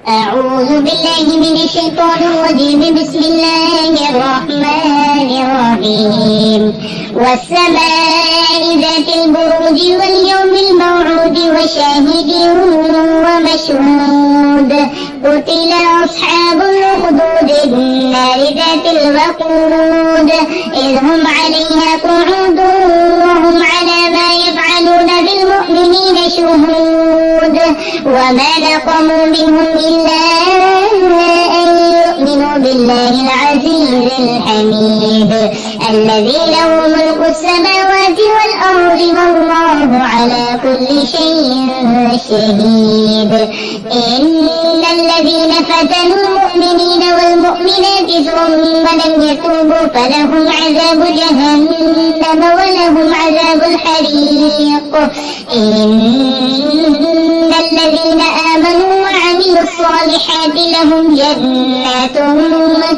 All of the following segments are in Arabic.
أعوذ بالله من الشيطان الرجيم. بسم الله الرحمن الرحيم. والسماء ذات البروج واليوم الموعود وشاهد ومشهود. قتل أصحاب الأخدود النار ذات الوقود إذ هم عليها قعود وهم على ما يفعلون بالمؤمنين شهود. وما نقموا منهم إلا أن يؤمنوا بالله العزيز الحميد الذي له ملك السماوات والأرض والله على كل شيء شهيد. إن الذين فتنوا المؤمنين والمؤمنات ثم لم يتوبوا فلهم عذاب جهنم ولهم عذاب الحريق. إن الذين آمنوا وعملوا الصالحات لهم جنات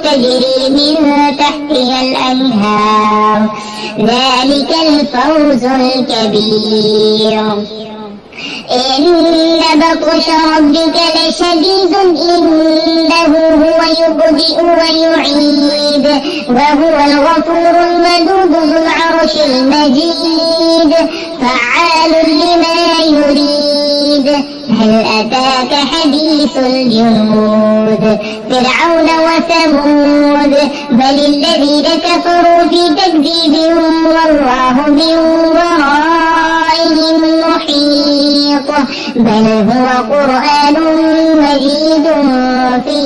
تجري من تحتها الأنهار ذلك الفوز الكبير. إن بطش ربك لشديد إنه هو يبدئ ويعيد وهو الغفور الودود ذو العرش المجيد فعال لما يريد. هل أتاك حديث الجنود فرعون وثمود بل الذين كفروا في تكذيب والله من ورائهم محيط. بل هو قرآن مجيد في